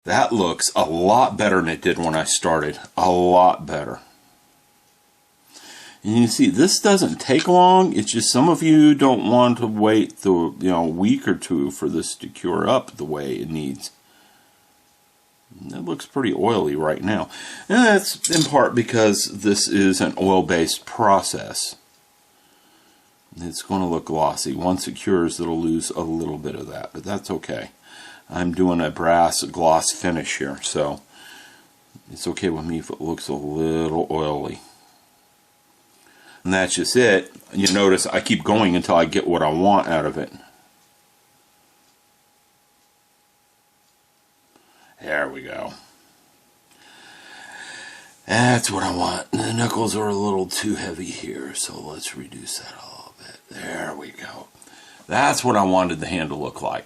That looks a lot better than it did when I started. A lot better. And you can see this doesn't take long. It's just some of you don't want to wait the a week or two for this to cure up the way it needs. It looks pretty oily right now. And that's in part because this is an oil-based process. It's going to look glossy. Once it cures, it'll lose a little bit of that, but that's okay. I'm doing a brass gloss finish here, so it's okay with me if it looks a little oily. And that's just it. You notice I keep going until I get what I want out of it. There we go. That's what I want. The knuckles are a little too heavy here, so let's reduce that a little bit. There we go. That's what I wanted the hand to look like.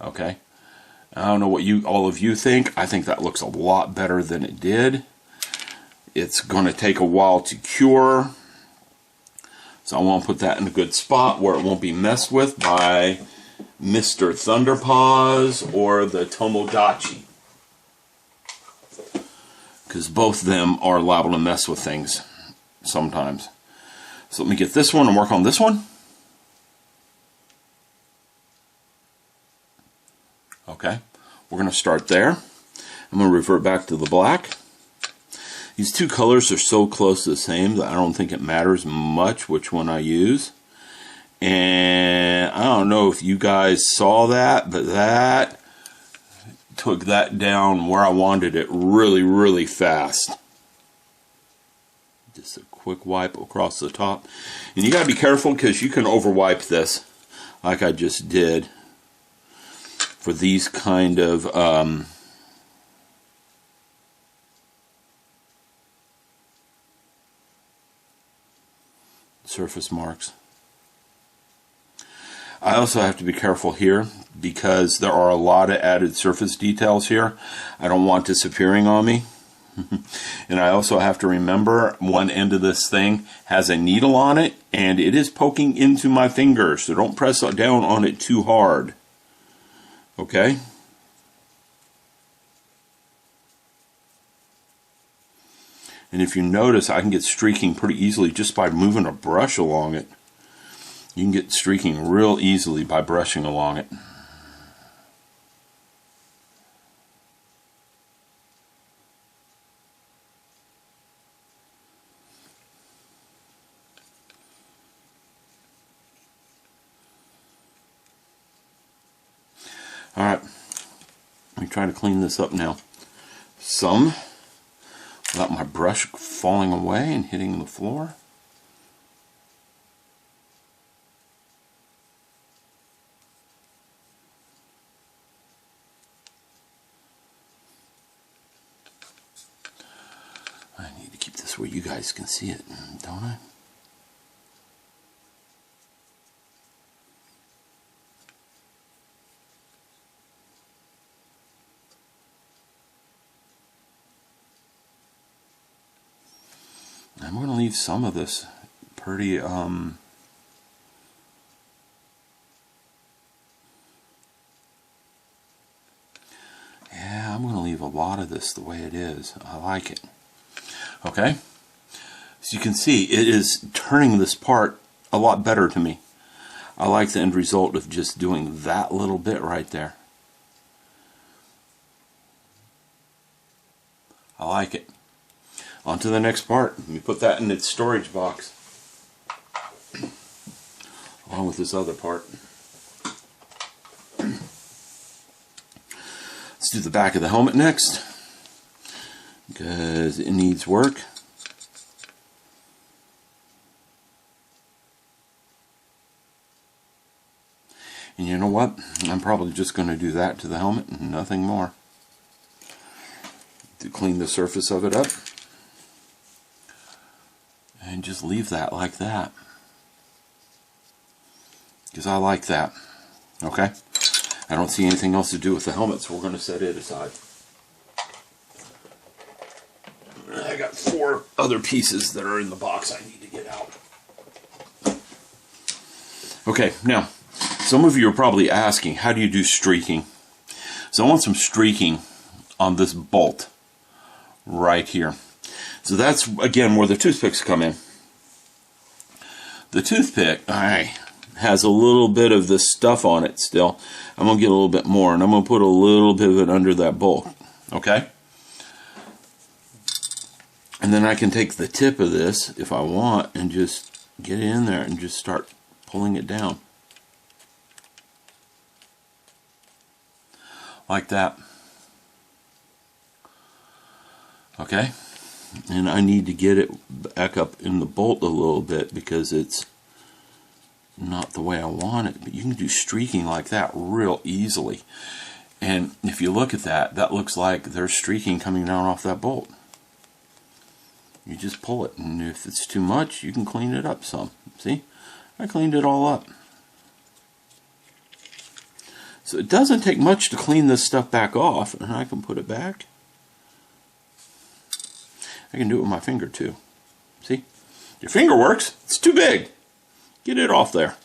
Okay. I don't know what all of you think. I think that looks a lot better than it did. It's going to take a while to cure. So I want to put that in a good spot where it won't be messed with by Mr. Thunderpaws or the Tomodachi. Because both of them are liable to mess with things sometimes. So let me get this one and work on this one. Okay, we're going to start there. I'm going to revert back to the black. These two colors are so close to the same that I don't think it matters much which one I use. And I don't know if you guys saw that, but that took that down where I wanted it really, really fast. Just a quick wipe across the top. And you got to be careful because you can overwipe this like I just did. For these kind of surface marks. I also have to be careful here because there are a lot of added surface details here. I don't want disappearing on me. And I also have to remember one end of this thing has a needle on it and it is poking into my finger, so don't press down on it too hard. Okay? And if you notice, I can get streaking pretty easily just by moving a brush along it. You can get streaking real easily by brushing along it. Alright, let me try to clean this up now. Some, without my brush falling away and hitting the floor. I need to keep this where you guys can see it, don't I? I'm going to leave some of this pretty, yeah, I'm going to leave a lot of this the way it is. I like it. Okay? So you can see it is turning this part a lot better to me. I like the end result of just doing that little bit right there. I like it. On to the next part. Let me put that in its storage box. Along with this other part. Let's do the back of the helmet next. Because it needs work. And you know what? I'm probably just going to do that to the helmet and nothing more. To clean the surface of it up. And just leave that like that. Because I like that. Okay? I don't see anything else to do with the helmet, so we're going to set it aside. I got 4 other pieces that are in the box I need to get out. Okay, now, some of you are probably asking, how do you do streaking? So I want some streaking on this bolt right here. So that's, again, where the toothpicks come in. The toothpick, has a little bit of this stuff on it still. I'm going to get a little bit more, and I'm going to put a little bit of it under that bolt. Okay? And then I can take the tip of this, if I want, and just get it in there and just start pulling it down. Like that. Okay? And I need to get it back up in the bolt a little bit because it's not the way I want it. But you can do streaking like that real easily. And if you look at that, that looks like there's streaking coming down off that bolt. You just pull it, and if it's too much, you can clean it up some. See? I cleaned it all up. So it doesn't take much to clean this stuff back off, and I can put it back. I can do it with my finger too. See? Your finger works. It's too big. Get it off there.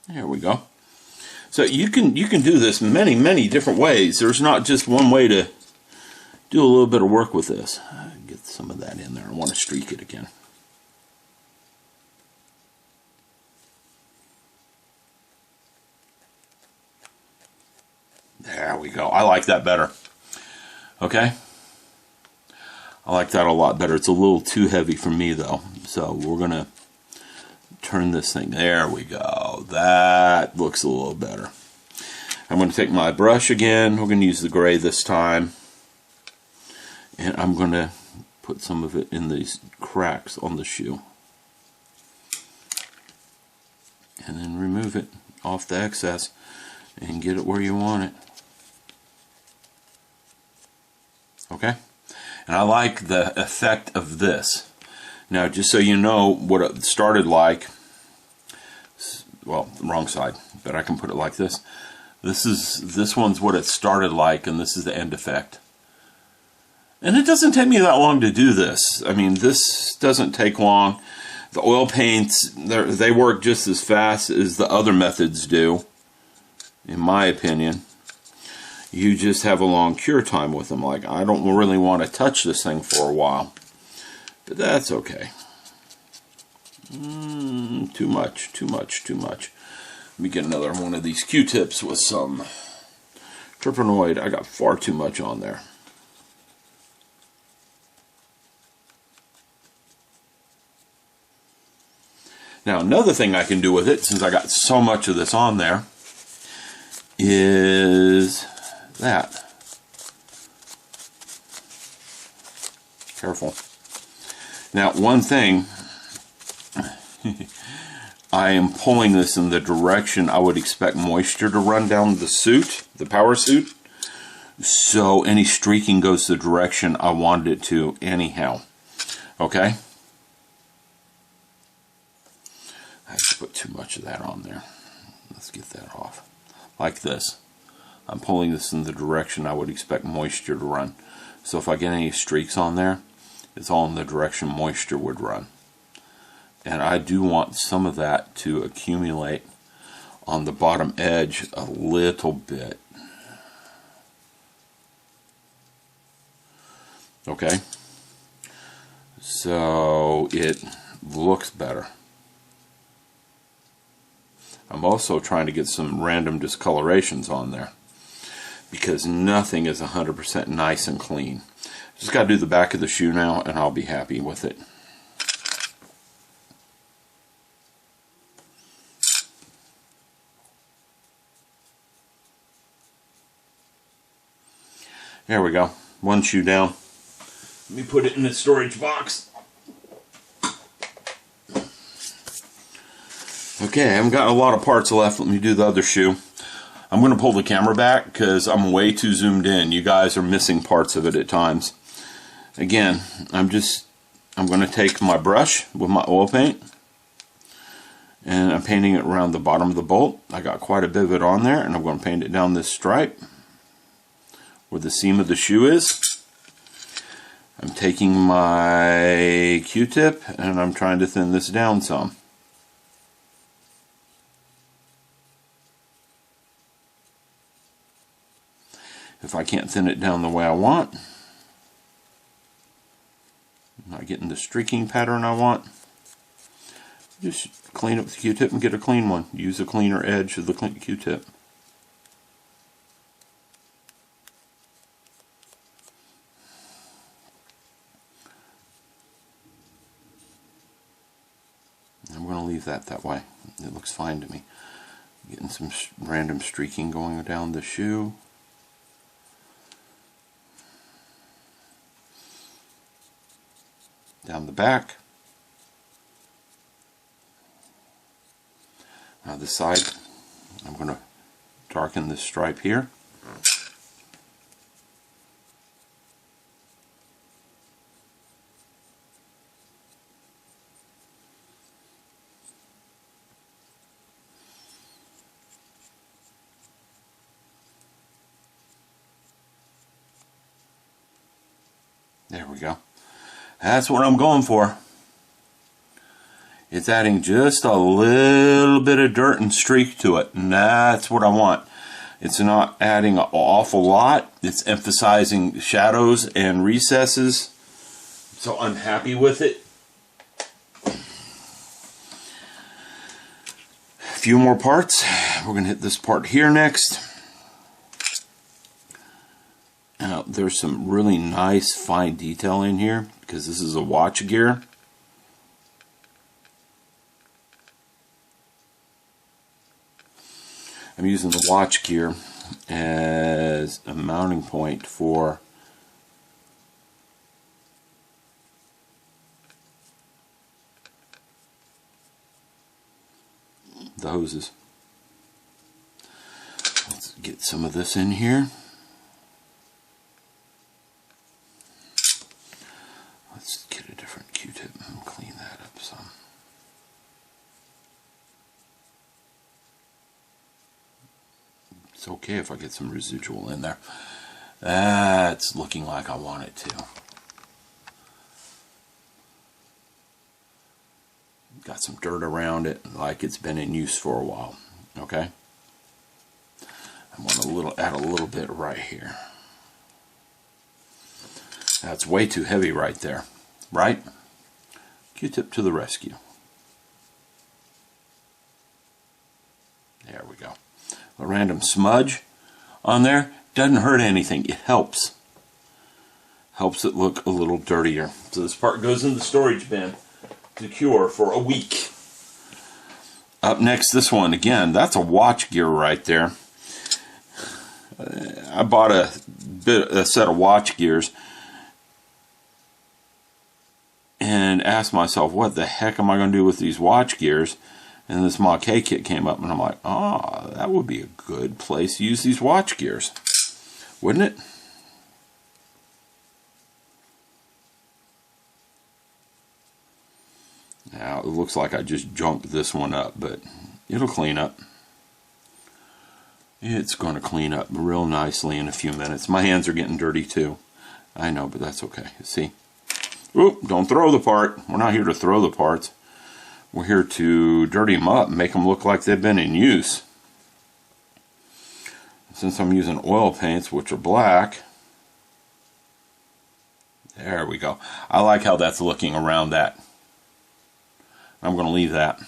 There we go. So you can do this many different ways. There's not just one way to do a little bit of work with this. Get some of that in there. I want to streak it again. There we go. I like that better. Okay? I like that a lot better. It's a little too heavy for me though. So we're going to turn this thing. There we go. That looks a little better. I'm going to take my brush again. We're going to use the gray this time. And I'm going to put some of it in these cracks on the shoe. And then remove it off the excess and get it where you want it. Okay? And I like the effect of this. Now, just so you know what it started like, well, the wrong side, but I can put it like this. This one's what it started like, and this is the end effect. And it doesn't take me that long to do this. I mean, this doesn't take long. The oil paints, they work just as fast as the other methods do, in my opinion. You just have a long cure time with them. Like, I don't really want to touch this thing for a while. But that's okay. Too much. Let me get another one of these Q-tips with some terpenoid. I got far too much on there. Now, another thing I can do with it, since I got so much of this on there, is that. Careful. Now, one thing, I am pulling this in the direction I would expect moisture to run down the suit, the power suit. So any streaking goes the direction I wanted it to anyhow. Okay? I just put too much of that on there. Let's get that off. Like this. I'm pulling this in the direction I would expect moisture to run. So if I get any streaks on there, it's all in the direction moisture would run. And I do want some of that to accumulate on the bottom edge a little bit. Okay? So it looks better. I'm also trying to get some random discolorations on there, because nothing is 100% nice and clean. Just got to do the back of the shoe now, and I'll be happy with it. There we go. One shoe down. Let me put it in the storage box. Okay, I haven't got a lot of parts left. Let me do the other shoe. I'm going to pull the camera back because I'm way too zoomed in. You guys are missing parts of it at times. Again, I'm going to take my brush with my oil paint, and I'm painting it around the bottom of the bolt. I got quite a bit of it on there, and I'm going to paint it down this stripe where the seam of the shoe is. I'm taking my Q-tip and I'm trying to thin this down some. if I can't thin it down the way I want, I'm not getting the streaking pattern I want, just clean up the Q-tip and get a clean one. Use a cleaner edge of the Q-tip. I'm going to leave that way. It looks fine to me. Getting some random streaking going down the shoe. Down the back. Now this side, I'm going to darken this stripe here. There we go. That's what I'm going for. It's adding just a little bit of dirt and streak to it, and that's what I want. It's not adding an awful lot. It's emphasizing shadows and recesses, so I'm happy with it. A few more parts. We're going to hit this part here next. Now, there's some really nice fine detail in here because this is a watch gear. I'm using the watch gear as a mounting point for the hoses. Let's get some of this in here. Let's get a different Q-tip and clean that up some. It's okay if I get some residual in there. That's looking like I want it to. Got some dirt around it, like it's been in use for a while. Okay? I want to add a little bit right here. That's way too heavy right there. Right? Q-tip to the rescue. There we go. A random smudge on there doesn't hurt anything. It helps. Helps it look a little dirtier. So this part goes in the storage bin to cure for a week. Up next, this one again. That's a watch gear right there. I bought a set of watch gears and asked myself, what the heck am I going to do with these watch gears? And this Maschinen kit came up, and I'm like, oh, that would be a good place to use these watch gears, wouldn't it? Now, it looks like I just junked this one up, but it'll clean up. It's going to clean up real nicely in a few minutes. My hands are getting dirty too. I know, but that's okay. See? Oop, don't throw the part. We're not here to throw the parts. We're here to dirty them up and make them look like they've been in use. Since I'm using oil paints, which are black, there we go. I like how that's looking around that. I'm going to leave that.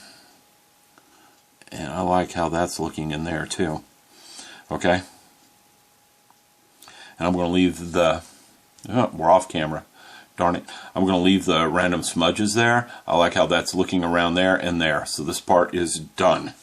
And I like how that's looking in there too. Okay? And I'm going to leave the... Oh, we're off camera. Darn it. I'm going to leave the random smudges there. I like how that's looking around there and there. So this part is done.